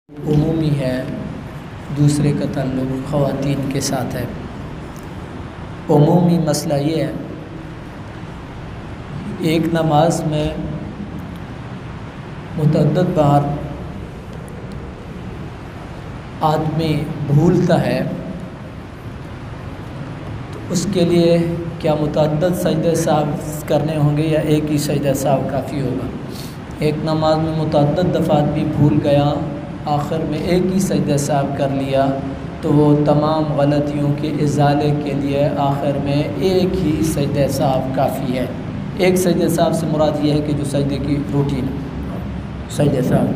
عمومی ہے، دوسرے کا تعلق خواتین کے ساتھ ہے۔ عمومی مسئلہ یہ ہے، ایک نماز میں متعدد بار آدمی بھولتا ہے تو اس کے لیے کیا متعدد سجدہ سہو کرنے ہوں گے یا ایک ہی سجدہ سہو کافی ہوگا؟ ایک نماز میں متعدد دفعہ آدمی بھول گیا، آخر میں ایک ہی سجدہ سہو کر لیا تو وہ تمام غلطیوں کے ازالے کے لیے آخر میں ایک ہی سجدہ سہو کافی ہے۔ ایک سجدہ سہو سے مراد یہ ہے کہ جو سجدے کی روٹین سجدہ سہو۔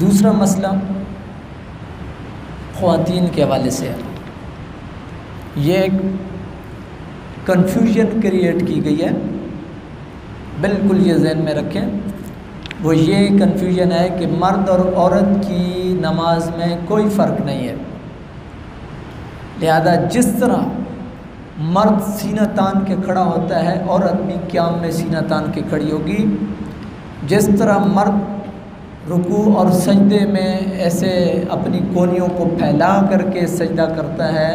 دوسرا مسئلہ خواتین کے حوالے سے ہے، یہ ایک کنفیوژن کریٹ کی گئی ہے، بالکل یہ ذہن میں رکھیں۔ وہ یہ کنفیوژن ہے کہ مرد اور عورت کی نماز میں کوئی فرق نہیں ہے، لہذا جس طرح مرد سینہ تان کے کھڑا ہوتا ہے عورت بھی قیام میں سینہ تان کے کھڑی ہوگی۔ جس طرح مرد رکوع اور سجدے میں ایسے اپنی کونیوں کو پھیلا کر کے سجدہ کرتا ہے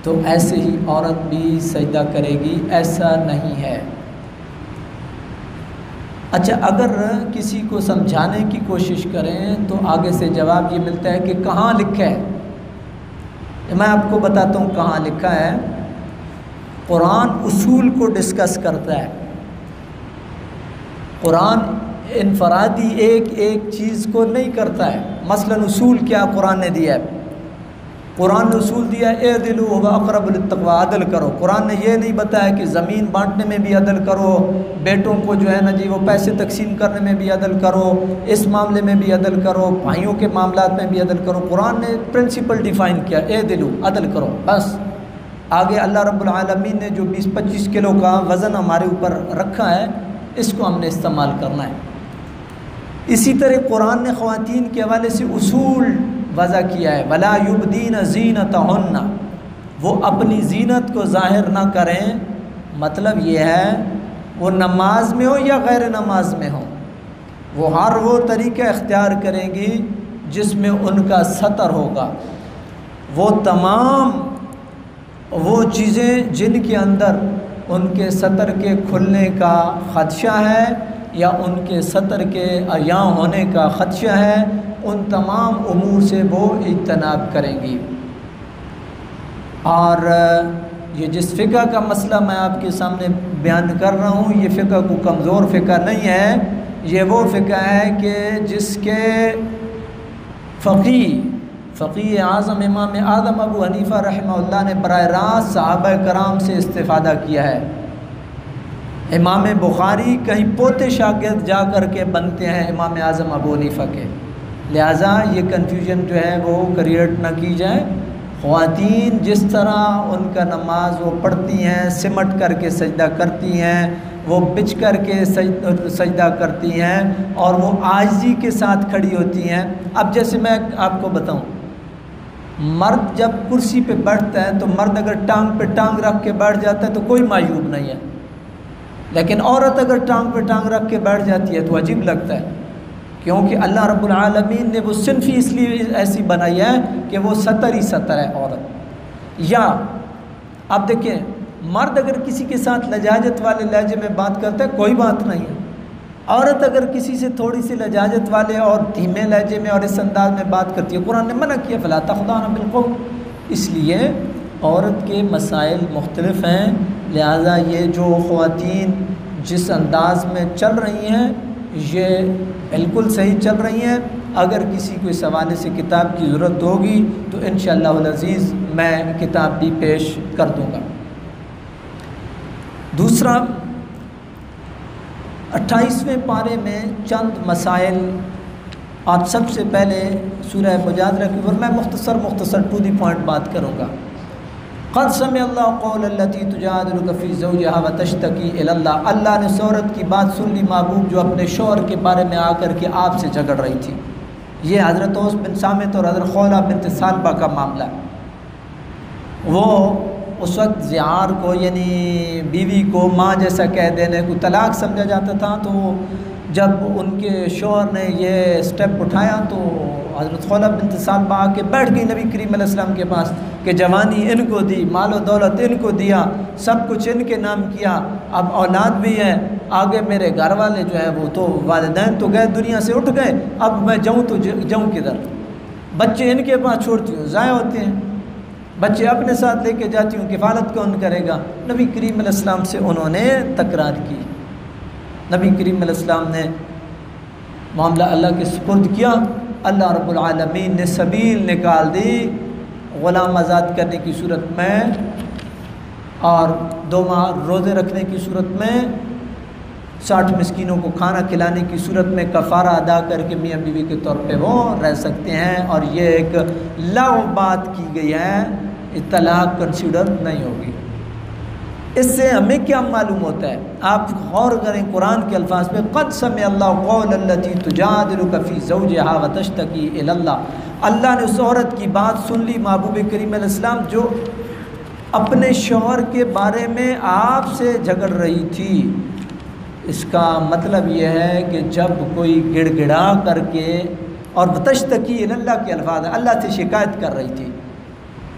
تو ایسے ہی عورت بھی سجدہ کرے گی، ایسا نہیں ہے۔ اچھا، اگر کسی کو سمجھانے کی کوشش کریں تو آگے سے جواب یہ ملتا ہے کہ کہاں لکھا ہے؟ میں آپ کو بتاتا ہوں کہاں لکھا ہے۔ قرآن اصول کو ڈسکس کرتا ہے۔ قرآن انفرادی ایک ایک چیز کو نہیں کرتا ہے۔ مثلا اصول کیا قرآن نے دیا ہے؟ قرآن نے اصول دیا ہے اعدلوا هو اقرب للتقوی، عدل کرو۔ قرآن نے یہ نہیں بتایا کہ زمین بانٹنے میں بھی عدل کرو، بیٹوں کو جو ہے نا جی وہ پیسے تقسیم کرنے میں بھی عدل کرو، اس معاملے میں بھی عدل کرو، بھائیوں کے معاملات میں بھی عدل کرو۔ قرآن نے پرنسپل ڈیفائن کیا، اعدلوا، عدل کرو، بس۔ آگے اللہ رب العالمین نے جو 20-25 کلو کا وزن ہمارے اوپر رکھا ہے اس کو ہم نے استعمال کرنا ہے۔ اسی طرح قرآن نے خواتین کے حوالے سے اصول وضع کیا ہے، وَلَا يُبْدِينَ زِينَتَهُنَّ، وہ اپنی زینت کو ظاہر نہ کریں۔ مطلب یہ ہے وہ نماز میں ہو یا غیر نماز میں ہو، وہ ہر وہ طریقہ اختیار کریں گی جس میں ان کا ستر ہوگا۔ وہ تمام وہ چیزیں جن کے اندر ان کے ستر کے کھلنے کا خدشہ ہے یا ان کے ستر کے عیاں ہونے کا خدشہ ہے، ان تمام امور سے وہ اجتناب کریں گی۔ اور یہ جس فقہ کا مسئلہ میں آپ کے سامنے بیان کر رہا ہوں، یہ فقہ کو کمزور فقہ نہیں ہے، یہ وہ فقہ ہے کہ جس کے فقیہ اعظم امام اعظم ابو حنیفہ رحمہ اللہ نے براہ راست صحابہ کرام سے استفادہ کیا ہے۔ امام بخاری کہیں پوتے شاگرد جا کر کے بنتے ہیں امام اعظم ابو حنیفہ کے، لہٰذا یہ کنفیوژن جو ہے وہ کریٹ نہ کی جائے۔ خواتین جس طرح ان کا نماز وہ پڑھتی ہیں، سمٹ کر کے سجدہ کرتی ہیں، وہ بچھ کر کے سجدہ کرتی ہیں اور وہ عاجزی کے ساتھ کھڑی ہوتی ہیں۔ اب جیسے میں آپ کو بتاؤں، مرد جب کرسی پہ بیٹھتا ہے تو مرد اگر ٹانگ پہ ٹانگ رکھ کے بیٹھ جاتا ہے تو کوئی معیوب نہیں ہے، لیکن عورت اگر ٹانگ پہ ٹانگ رکھ کے بیٹھ جاتی ہے تو عجیب لگتا ہے، کیونکہ اللہ رب العالمین نے وہ صنف ہی اس لیے ایسی بنائی ہے کہ وہ ستر ہی ستر ہے عورت۔ یا اب دیکھیں، مرد اگر کسی کے ساتھ لجاجت والے لہجے میں بات کرتا ہے کوئی بات نہیں ہے، عورت اگر کسی سے تھوڑی سی لجاجت والے اور دھیمے لہجے میں اور اس انداز میں بات کرتی ہے، قرآن نے منع کیا فلا تخضعن بالقول۔ اس لیے عورت کے مسائل مختلف ہیں، لہذا یہ جو خواتین جس انداز میں چل رہی ہیں یہ بالکل صحیح چل رہی ہیں۔ اگر کسی کو اس حوالے سے کتاب کی ضرورت ہوگی تو انشاءاللہ العزیز میں کتاب بھی پیش کر دوں گا۔ دوسرا، 28ویں پارے میں چند مسائل آپ سب سے پہلے سورہ مجادلہ کے اوپر میں مختصر ٹو دی پوائنٹ بات کروں گا۔ قد سمع اللہ قول التی تجادلک فی زوجہا وتشتکی الی اللہ، اللہ نے اس عورت کی بات سن لی محبوب جو اپنے شوہر کے بارے میں آ کر کے آپ سے جھگڑ رہی تھی۔ یہ حضرت اوس بن صامت اور حضرت خولہ بنت ثعلبہ کا معاملہ ہے۔ وہ اس وقت زہار کو یعنی بیوی کو ماں جیسا کہہ دینے کو طلاق سمجھا جاتا تھا، تو جب ان کے شوہر نے یہ سٹیپ اٹھایا تو حضرت خولہ بنت ثعلبہ آ کے بیٹھ گئی نبی کریم علیہ السلام کے پاس کہ جوانی ان کو دی، مال و دولت ان کو دیا، سب کچھ ان کے نام کیا، اب اولاد بھی ہے، آگے میرے گھر والے جو ہے وہ تو والدین تو گئے، دنیا سے اٹھ گئے، اب میں جاؤں تو جاؤں کدھر؟ بچے ان کے پاس چھوڑتی ہوں ضائع ہوتے ہیں، بچے اپنے ساتھ لے کے جاتی ہوں، کفالت کون کرے گا؟ نبی کریم علیہ السلام سے انہوں نے تکرار کی۔ نبی کریم علیہ السلام نے معاملہ اللہ کے سپرد کیا، اللہ رب العالمین نے سبیل نکال دی، غلام آزاد کرنے کی صورت میں اور 2 ماہ روزے رکھنے کی صورت میں، 60 مسکینوں کو کھانا کھلانے کی صورت میں کفارہ ادا کر کے میاں بیوی کے طور پہ وہ رہ سکتے ہیں، اور یہ ایک لغو بات کی گئی ہے، طلاق کنسیڈر نہیں ہوگی۔ اس سے ہمیں کیا معلوم ہوتا ہے؟ آپ غور کریں قرآن کے الفاظ پہ، قد سمع اللہ قول التی تجادلک فی زوجہا وتشتکی الی اللہ، اللہ نے اس عورت کی بات سن لی محبوب کریم علیہ السلام جو اپنے شوہر کے بارے میں آپ سے جھگڑ رہی تھی۔ اس کا مطلب یہ ہے کہ جب کوئی گڑ گڑا کر کے، اور وتشتکی الی اللہ کے الفاظ ہے، اللہ سے شکایت کر رہی تھی،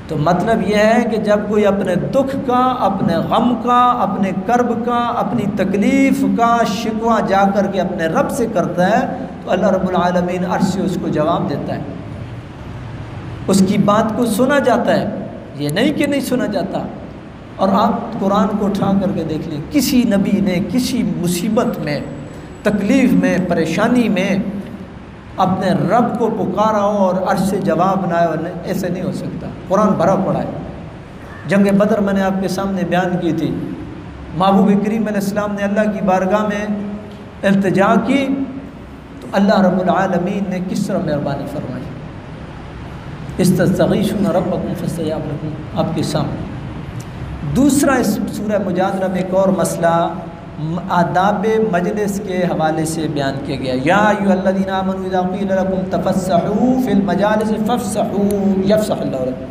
تو مطلب یہ ہے کہ جب کوئی اپنے دکھ کا، اپنے غم کا، اپنے کرب کا، اپنی تکلیف کا شکوہ جا کر کے اپنے رب سے کرتا ہے تو اللہ رب العالمین عرش سے اس کو جواب دیتا ہے، اس کی بات کو سنا جاتا ہے، یہ نہیں کہ نہیں سنا جاتا۔ اور آپ قرآن کو اٹھا کر کے دیکھ لیں، کسی نبی نے کسی مصیبت میں، تکلیف میں، پریشانی میں اپنے رب کو پکارا ہو اور عرش سے جواب نہ آئے، ایسے نہیں ہو سکتا۔ قرآن بھرا پڑا ہے۔ جنگ بدر میں نے آپ کے سامنے بیان کی تھی، محبوب کریم علیہ السلام نے اللہ کی بارگاہ میں التجا کی تو اللہ رب العالمین نے کس طرح مہربانی فرمائی، استغیثون ربکم فاستجاب لکم، آپ کے سامنے۔ دوسرا اس سورہ مجادلہ میں ایک اور مسئلہ آداب مجلس کے حوالے سے بیان کیا گیا، یا ایھا الذین آمنوا اذا قیل لکم تفسحوا فی المجالس فافسحوا یفسح اللہ لکم۔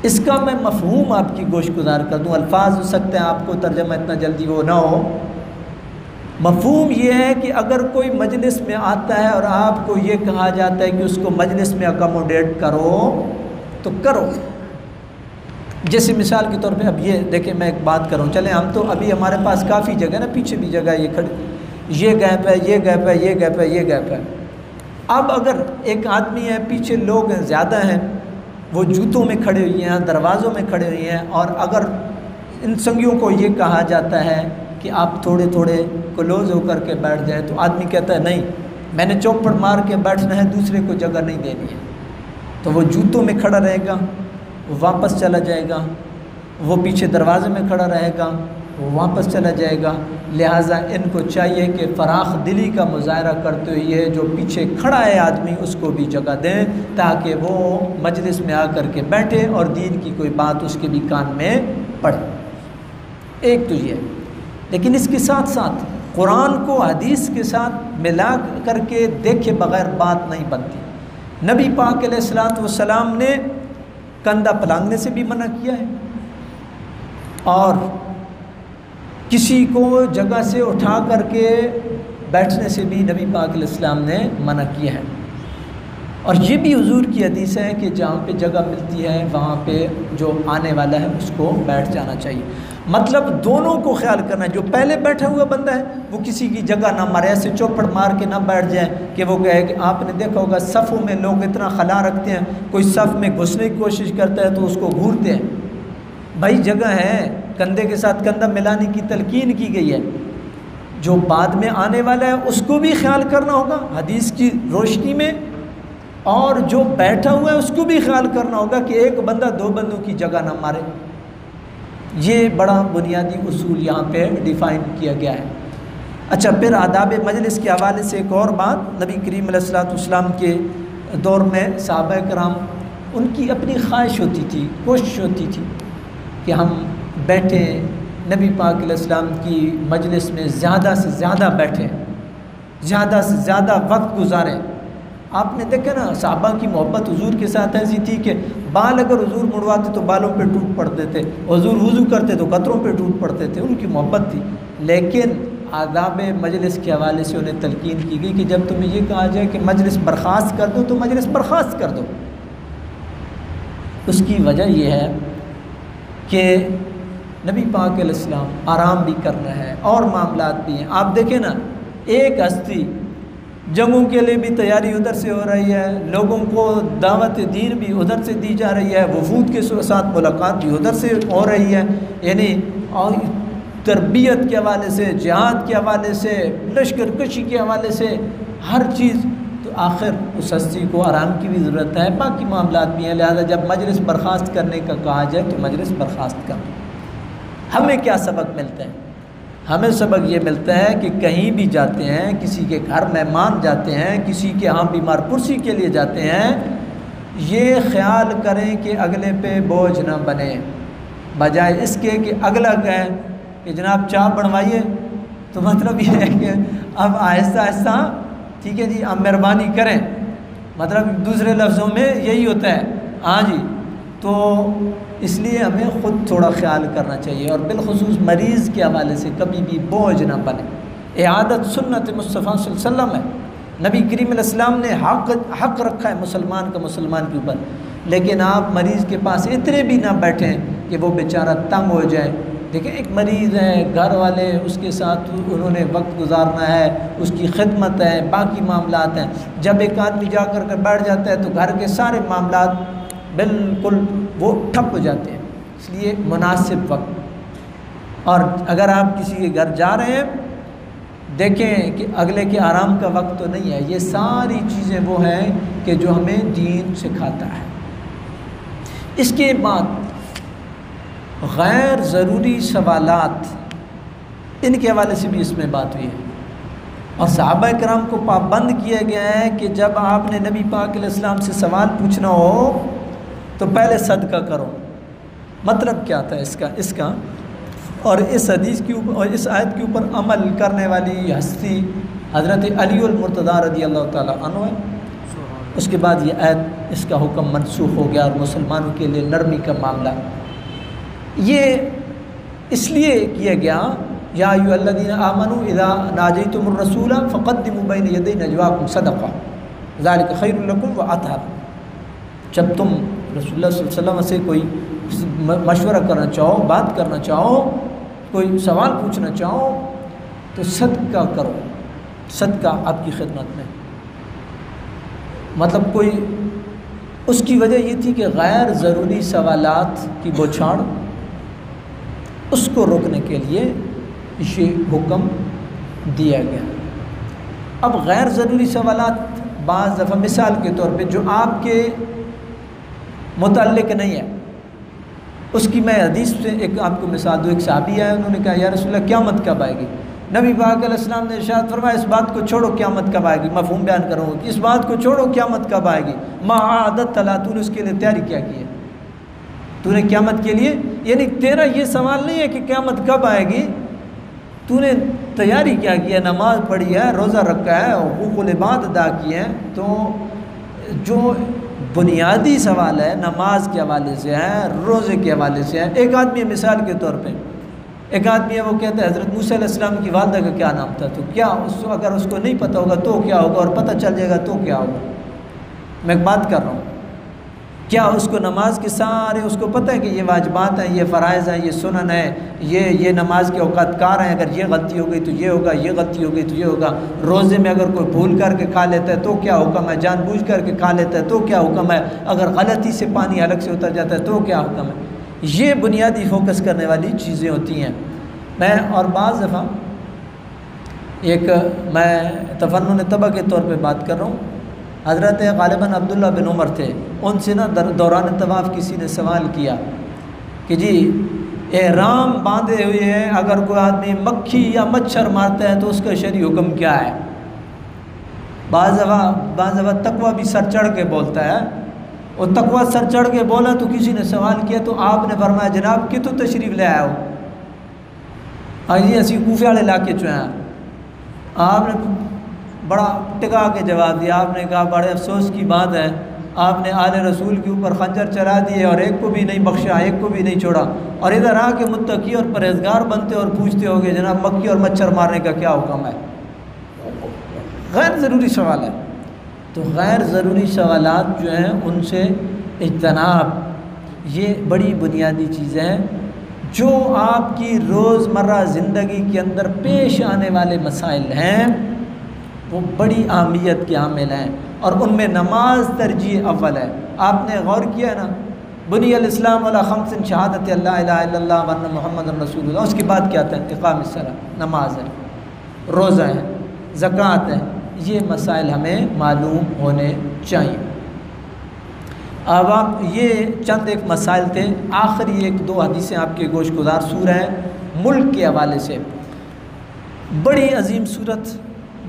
اس کا میں مفہوم آپ کی گوش گزار کر دوں، الفاظ ہو سکتے ہیں آپ کو ترجمہ اتنا جلدی وہ نہ ہو۔ مفہوم یہ ہے کہ اگر کوئی مجلس میں آتا ہے اور آپ کو یہ کہا جاتا ہے کہ اس کو مجلس میں اکاموڈیٹ کرو تو کرو۔ جیسے مثال کے طور پہ اب یہ دیکھیں، میں ایک بات کروں، چلیں ہم تو ابھی ہمارے پاس کافی جگہ نا، پیچھے بھی جگہ یہ کھڑی، یہ گیپ ہے، یہ گیپ ہے، یہ گیپ ہے، یہ گیپ ہے۔ اب اگر ایک آدمی ہے، پیچھے لوگ ہیں، زیادہ ہیں، وہ جوتوں میں کھڑے ہوئے ہیں، دروازوں میں کھڑے ہوئے ہیں، اور اگر ان سنگیوں کو یہ کہا جاتا ہے کہ آپ تھوڑے تھوڑے کلوز ہو کر کے بیٹھ جائیں، تو آدمی کہتا ہے نہیں، میں نے چوپڑ مار کے بیٹھنا ہے، دوسرے کو جگہ نہیں دینی ہے، تو وہ جوتوں میں کھڑا رہے گا، وہ واپس چلا جائے گا، وہ پیچھے دروازے میں کھڑا رہے گا، وہ واپس چلا جائے گا۔ لہٰذا ان کو چاہیے کہ فراخ دلی کا مظاہرہ کرتے ہوئے جو پیچھے کھڑا ہے آدمی اس کو بھی جگہ دیں، تاکہ وہ مجلس میں آ کر کے بیٹھے اور دین کی کوئی بات اس کے بھی کان میں پڑے۔ ایک تو یہ، لیکن اس کے ساتھ ساتھ قرآن کو حدیث کے ساتھ ملا کر کے دیکھے بغیر بات نہیں بنتی۔ نبی پاک علیہ الصلوۃ والسلام نے کندھا پلانگنے سے بھی منع کیا ہے، اور کسی کو جگہ سے اٹھا کر کے بیٹھنے سے بھی نبی پاک علیہ السلام نے منع کیا ہے۔ اور یہ بھی حضور کی حدیث ہے کہ جہاں پہ جگہ ملتی ہے وہاں پہ جو آنے والا ہے اس کو بیٹھ جانا چاہیے۔ مطلب دونوں کو خیال کرنا ہے، جو پہلے بیٹھا ہوا بندہ ہے وہ کسی کی جگہ نہ مارے، ایسے چوپڑ مار کے نہ بیٹھ جائیں کہ وہ کہے کہ آپ نے دیکھا ہوگا صفوں میں لوگ اتنا خلا رکھتے ہیں، کوئی صف میں گھسنے کی کوشش کرتا ہے تو اس کو گھورتے ہیں۔ بھائی جگہ ہے، کندھے کے ساتھ کندھا ملانے کی تلقین کی گئی ہے، جو بعد میں آنے والا ہے اس کو بھی خیال کرنا ہوگا حدیث کی روشنی میں، اور جو بیٹھا ہوا ہے اس کو بھی خیال کرنا ہوگا کہ ایک بندہ دو بندوں کی جگہ نہ مارے۔ یہ بڑا بنیادی اصول یہاں پہ ڈیفائن کیا گیا ہے۔ اچھا، پھر آداب مجلس کے حوالے سے ایک اور بات، نبی کریم علیہ الصلوۃ والسلام کے دور میں صحابہ کرام ان کی اپنی خواہش ہوتی تھی، کوشش ہوتی تھی کہ ہم بیٹھیں، نبی پاک علیہ السلام کی مجلس میں زیادہ سے زیادہ بیٹھیں، زیادہ سے زیادہ وقت گزاریں۔ آپ نے دیکھا نا صحابہ کی محبت حضور کے ساتھ ایسی تھی کہ بال اگر حضور مڑواتے تو بالوں پہ ٹوٹ پڑتے تھے، حضور وضو کرتے تو قطروں پہ ٹوٹ پڑتے تھے، ان کی محبت تھی۔ لیکن آداب مجلس کے حوالے سے انہیں تلقین کی گئی کہ جب تمہیں یہ کہا جائے کہ مجلس برخاست کر دو تو مجلس برخاست کر دو۔ اس کی وجہ یہ ہے کہ نبی پاک علیہ السلام آرام بھی کرنا ہے اور معاملات بھی ہیں۔ آپ دیکھیں نا، ایک ہستی جنگوں کے لیے بھی تیاری ادھر سے ہو رہی ہے، لوگوں کو دعوت دین بھی ادھر سے دی جا رہی ہے، وفود کے ساتھ ملاقات بھی ادھر سے ہو رہی ہے، یعنی اور تربیت کے حوالے سے، جہاد کے حوالے سے، لشکر کشی کے حوالے سے، ہر چیز۔ تو آخر اس ہستی کو آرام کی بھی ضرورت ہے، باقی معاملات بھی ہیں، لہذا جب مجلس برخاست کرنے کا کہا جائے تو مجلس برخاست کر۔ ہمیں کیا سبق ملتا ہے؟ ہمیں سبق یہ ملتا ہے کہ کہیں بھی جاتے ہیں، کسی کے گھر مہمان جاتے ہیں، کسی کے ہاں بیمار پرسی کے لیے جاتے ہیں، یہ خیال کریں کہ اگلے پہ بوجھ نہ بنے، بجائے اس کے کہ اگلا کہے کہ جناب چائے بنوائیے، تو مطلب یہ ہے کہ اب آہستہ آہستہ ٹھیک ہے جی اب مہربانی کریں، مطلب دوسرے لفظوں میں یہی ہوتا ہے۔ ہاں جی، تو اس لیے ہمیں خود تھوڑا خیال کرنا چاہیے، اور بالخصوص مریض کے حوالے سے کبھی بھی بوجھ نہ بنے۔ اعادت سنت مصطفیٰ صلی اللہ علیہ وسلم ہے، نبی کریم علیہ السلام نے حق رکھا ہے مسلمان کا مسلمان کے اوپر، لیکن آپ مریض کے پاس اتنے بھی نہ بیٹھیں کہ وہ بیچارہ تنگ ہو جائے۔ دیکھیں ایک مریض ہے، گھر والے اس کے ساتھ انہوں نے وقت گزارنا ہے، اس کی خدمت ہے، باقی معاملات ہیں۔ جب ایک آدمی جا کر بیٹھ جاتا ہے تو گھر کے سارے معاملات بالکل وہ ٹھپ ہو جاتے ہیں، اس لیے مناسب وقت۔ اور اگر آپ کسی کے گھر جا رہے ہیں، دیکھیں کہ اگلے کے آرام کا وقت تو نہیں ہے۔ یہ ساری چیزیں وہ ہیں کہ جو ہمیں دین سکھاتا ہے۔ اس کے بعد غیر ضروری سوالات، ان کے حوالے سے بھی اس میں بات ہوئی ہے، اور صحابہ کرام کو پابند کیا گیا ہے کہ جب آپ نے نبی پاک علیہ السلام سے سوال پوچھنا ہو تو پہلے صدقہ کرو۔ مطلب کیا تھا اس کا اور اس حدیث کے اوپر اور اس آیت کے اوپر عمل کرنے والی ہستی حضرت علی المرتضیٰ رضی اللہ تعالیٰ عنہ ہے۔ اس کے بعد یہ آیت، اس کا حکم منسوخ ہو گیا، اور مسلمانوں کے لیے نرمی کا معاملہ یہ اس لیے کیا گیا، یا ایھا الذین آمنوا اذا ناجیتم الرسول فقدموا بین یدی نجواکم صدقہ ذلک خیر لکم واطہر۔ جب تم رسول اللہ صلی اللہ علیہ وسلم سے کوئی مشورہ کرنا چاہو، بات کرنا چاہو، کوئی سوال پوچھنا چاہو تو صدقہ کرو، صدقہ آپ کی خدمت میں۔ مطلب کوئی اس کی وجہ یہ تھی کہ غیر ضروری سوالات کی بوچھاڑ، اس کو روکنے کے لیے یہ حکم دیا گیا۔ اب غیر ضروری سوالات بعض دفعہ مثال کے طور پہ جو آپ کے متعلق نہیں ہے، اس کی میں حدیث سے ایک آپ کو مثال دوں۔ ایک صحابی ہے، انہوں نے کہا یا رسول اللہ قیامت کب آئے گی؟ نبی پاک علیہ السلام نے ارشاد فرمایا اس بات کو چھوڑو قیامت کب آئے گی، مفہوم بیان کروں کہ اس بات کو چھوڑو قیامت کب آئے گی، ما عادت تلا، تو نے اس کے لیے تیاری کیا کی ہے، تو نے قیامت کے لیے، یعنی تیرا یہ سوال نہیں ہے کہ قیامت کب آئے گی، تو نے تیاری کیا کی ہے، نماز پڑھی ہے، روزہ رکھا ہے، حقوق العباد ادا کیے ہیں۔ تو جو بنیادی سوال ہے نماز کے حوالے سے ہے، روزے کے حوالے سے ہے۔ ایک آدمی مثال کے طور پہ ایک آدمی ہے، وہ کہتا ہے حضرت موسیٰ علیہ السلام کی والدہ کا کیا نام تھا، تو کیا اگر اس کو نہیں پتہ ہوگا تو کیا ہوگا، اور پتہ چل جائے گا تو کیا ہوگا؟ میں ایک بات کر رہا ہوں، کیا اس کو نماز کے سارے اس کو پتہ ہے کہ یہ واجبات ہیں، یہ فرائض ہیں، یہ سنن ہیں، یہ نماز کے اوقات کار ہیں، اگر یہ غلطی ہو گئی تو یہ ہوگا، یہ غلطی ہو گئی تو یہ ہوگا؟ روزے میں اگر کوئی بھول کر کے کھا لیتا ہے تو کیا حکم ہے، جان بوجھ کر کے کھا لیتا ہے تو کیا حکم ہے، اگر غلطی سے پانی حلق سے اتر جاتا ہے تو کیا حکم ہے؟ یہ بنیادی فوکس کرنے والی چیزیں ہوتی ہیں۔ میں اور بعض دفعہ میں تفنن طبع کے طور پہ بات کر رہا ہوں، حضرت غالباً عبداللہ بن عمر تھے، ان سے نا دوران طواف کسی نے سوال کیا کہ جی احرام باندھے ہوئے ہیں، اگر کوئی آدمی مکھی یا مچھر مارتا ہے تو اس کا شرعی حکم کیا ہے؟ بعض دفعہ تقویٰ بھی سر چڑھ کے بولتا ہے، اور تقویٰ سر چڑھ کے بولا تو کسی نے سوال کیا تو آپ نے فرمایا جناب کتوں تشریف لے آئے ہو؟ اسی کوفے والے علاقے چ ہیں۔ آپ نے بڑا ٹکا کے جواب دیا، آپ نے کہا بڑے افسوس کی بات ہے آپ نے آل رسول کے اوپر خنجر چلا دیے اور ایک کو بھی نہیں بخشا، ایک کو بھی نہیں چھوڑا، اور ادھر آ کے متقی اور پرہیزگار بنتے اور پوچھتے ہو گے جناب مکھی اور مچھر مارنے کا کیا حکم ہے؟ غیر ضروری سوال ہے۔ تو غیر ضروری سوالات جو ہیں ان سے اجتناب، یہ بڑی بنیادی چیزیں ہیں جو آپ کی روزمرہ زندگی کے اندر پیش آنے والے مسائل ہیں، وہ بڑی اہمیت کے حامل ہیں، اور ان میں نماز ترجیح اول ہے۔ آپ نے غور کیا ہے نا، بنی الاسلام علی خمس شہادت اللہ الہ الا اللہ وان محمد رسول اللہ، اس کے بعد کیا آتا ہے؟ اقام الصلاۃ، نماز ہے، روزہ ہے، زکوٰۃ ہے۔ یہ مسائل ہمیں معلوم ہونے چاہیے۔ اب آپ یہ چند ایک مسائل تھے، آخری ایک دو حدیثیں آپ کے گوش گزار سورہ ہے ملک کے حوالے سے، بڑی عظیم صورت،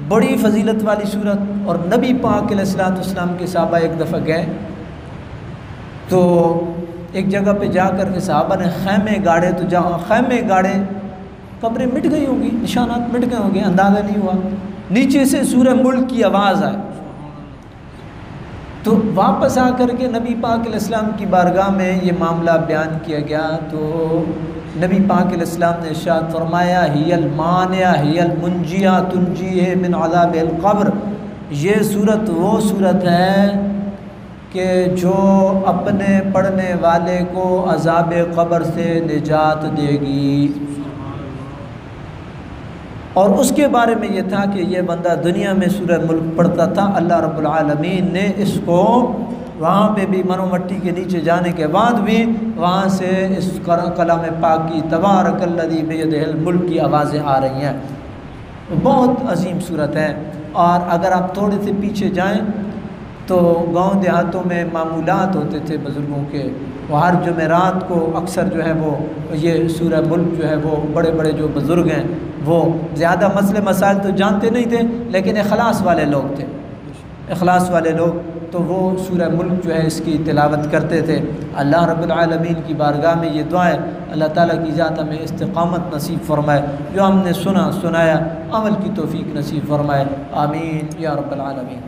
بڑی فضیلت والی صورت، اور نبی پاک علیہ الصلوۃ والسلام کے صحابہ ایک دفعہ گئے تو ایک جگہ پہ جا کر کے صحابہ نے خیمے گاڑے، تو جہاں خیمے گاڑے قبریں مٹ گئی ہوں گی، نشانات مٹ گئے ہوں گے، اندازہ نہیں ہوا، نیچے سے سورہ ملک کی آواز آئے، تو واپس آ کر کے نبی پاک علیہ السلام کی بارگاہ میں یہ معاملہ بیان کیا گیا، تو نبی پاک علیہ السلام نے ارشاد فرمایا ہی المانعہ ہی المنجیہ تنجیہ من عذاب القبر، یہ صورت وہ صورت ہے کہ جو اپنے پڑھنے والے کو عذاب قبر سے نجات دے گی۔ اور اس کے بارے میں یہ تھا کہ یہ بندہ دنیا میں سورہ ملک پڑھتا تھا، اللہ رب العالمین نے اس کو وہاں پہ بھی مرو مٹی کے نیچے جانے کے بعد بھی وہاں سے اس کلام پاک کی تبارک الذی بیدہ الملک کی آوازیں آ رہی ہیں۔ بہت عظیم صورت ہے۔ اور اگر آپ تھوڑے سے پیچھے جائیں تو گاؤں دیہاتوں میں معمولات ہوتے تھے بزرگوں کے، وہ ہر جمعرات کو اکثر جو ہے وہ یہ سورہ ملک جو ہے وہ بڑے بڑے جو بزرگ ہیں وہ زیادہ مسئلے مسائل تو جانتے نہیں تھے، لیکن اخلاص والے لوگ تھے، اخلاص والے لوگ، تو وہ سورہ ملک جو ہے اس کی تلاوت کرتے تھے۔ اللہ رب العالمین کی بارگاہ میں یہ دعا ہے، اللہ تعالیٰ کی ذات ہمیں استقامت نصیب فرمائے، جو ہم نے سنایا عمل کی توفیق نصیب فرمائے، آمین یا رب العالمین۔